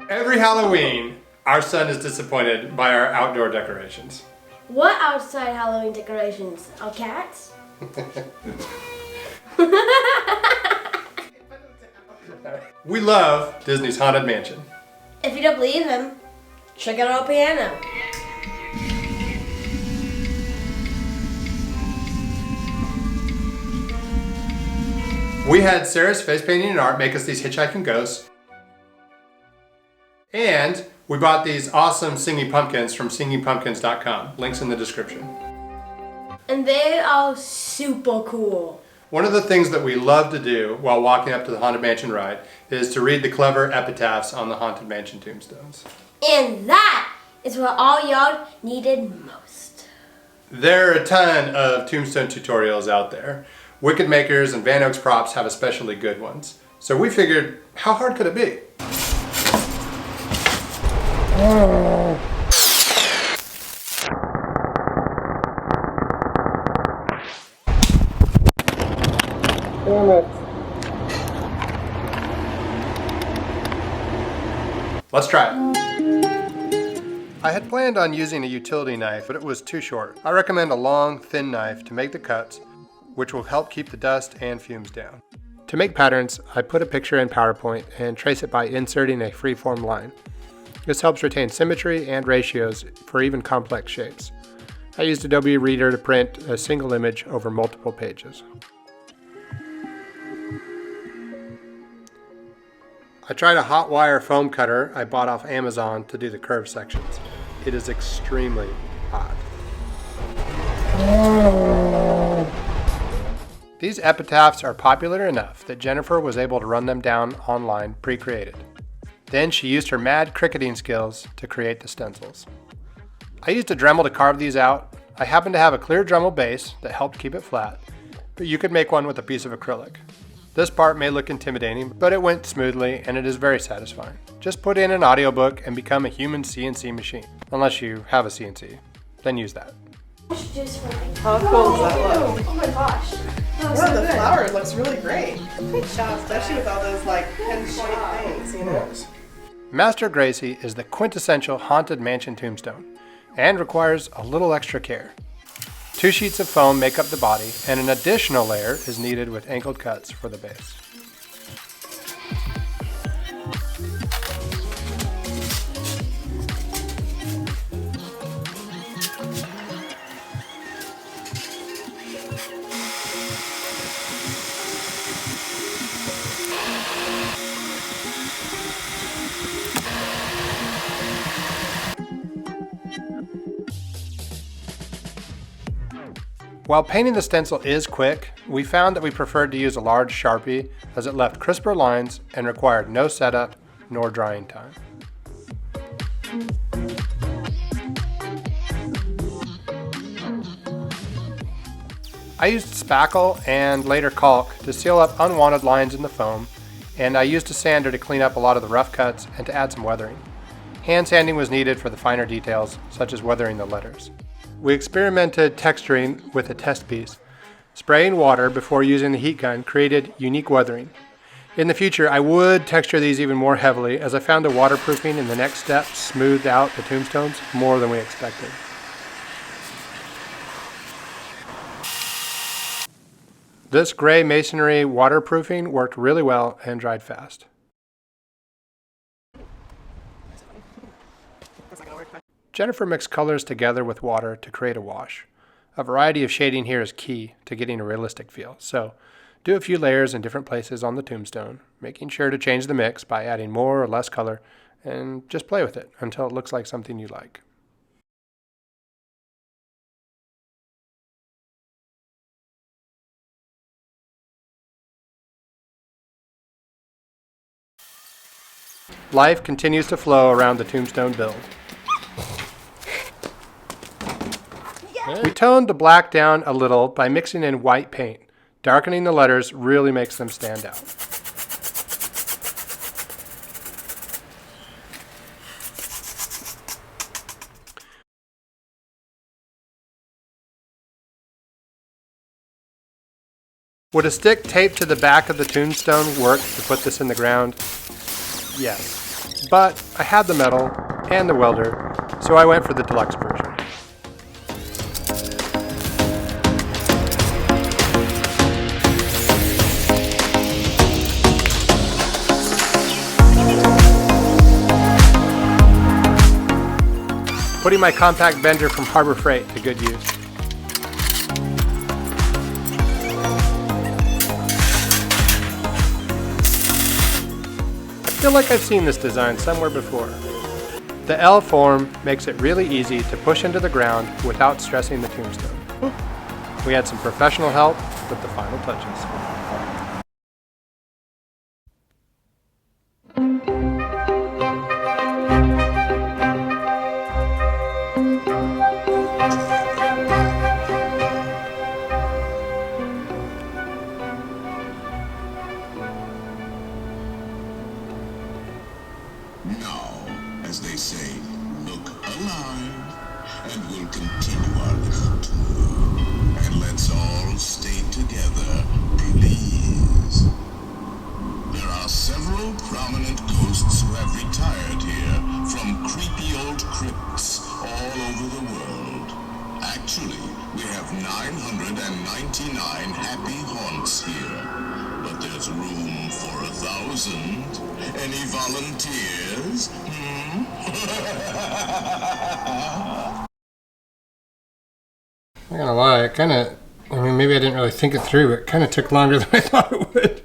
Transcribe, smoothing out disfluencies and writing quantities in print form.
Every Halloween, our son is disappointed by our outdoor decorations. What outside Halloween decorations? Our cats? We love Disney's Haunted Mansion. If you don't believe him, check out our piano. We had Sarah's face painting and art make us these hitchhiking ghosts. And we bought these awesome singing pumpkins from singingpumpkins.com. Links in the description. And they are super cool. One of the things that we love to do while walking up to the Haunted Mansion ride is to read the clever epitaphs on the Haunted Mansion Tombstones. And that is what all y'all needed most. There are a ton of tombstone tutorials out there. Wicked Makers and Van Oaks Props have especially good ones. So we figured, how hard could it be? Damn it. Let's try it. I had planned on using a utility knife, but it was too short. I recommend a long, thin knife to make the cuts, which will help keep the dust and fumes down. To make patterns, I put a picture in PowerPoint and trace it by inserting a freeform line. This helps retain symmetry and ratios for even complex shapes. I used Adobe Reader to print a single image over multiple pages. I tried a hot wire foam cutter I bought off Amazon to do the curved sections. It is extremely hot. These epitaphs are popular enough that Jennifer was able to run them down online pre-created. Then she used her mad cricketing skills to create the stencils. I used a Dremel to carve these out. I happen to have a clear Dremel base that helped keep it flat, but you could make one with a piece of acrylic. This part may look intimidating, but it went smoothly and it is very satisfying. Just put in an audiobook and become a human CNC machine. Unless you have a CNC, then use that. How cool does that look? Oh my gosh. Yeah, the flower looks really great. Good job. Especially with all those like pinpoint things, you know? Master Gracie is the quintessential Haunted Mansion tombstone and requires a little extra care. 2 sheets of foam make up the body, and an additional layer is needed with angled cuts for the base. While painting the stencil is quick, we found that we preferred to use a large Sharpie as it left crisper lines and required no setup nor drying time. I used spackle and later caulk to seal up unwanted lines in the foam, and I used a sander to clean up a lot of the rough cuts and to add some weathering. Hand sanding was needed for the finer details, such as weathering the letters. We experimented texturing with a test piece. Spraying water before using the heat gun created unique weathering. In the future, I would texture these even more heavily, as I found the waterproofing in the next step smoothed out the tombstones more than we expected. This gray masonry waterproofing worked really well and dried fast. Jennifer mixed colors together with water to create a wash. A variety of shading here is key to getting a realistic feel, so do a few layers in different places on the tombstone, making sure to change the mix by adding more or less color, and just play with it until it looks like something you like. Life continues to flow around the tombstone build. We toned the black down a little by mixing in white paint. Darkening the letters really makes them stand out. Would a stick taped to the back of the tombstone work to put this in the ground? Yes. But I had the metal and the welder, so I went for the deluxe version. Putting my compact bender from Harbor Freight to good use. I feel like I've seen this design somewhere before. The L form makes it really easy to push into the ground without stressing the tombstone. We had some professional help with the final touches. Now, as they say, look alive, and we'll continue our little tour. And let's all stay together, please. There are several prominent ghosts who have retired here from creepy old crypts all over the world. Actually, we have 999 happy haunts here. But there's room for 1,000. Any volunteers? I'm not gonna lie, maybe I didn't really think it through, but it kind of took longer than I thought it would.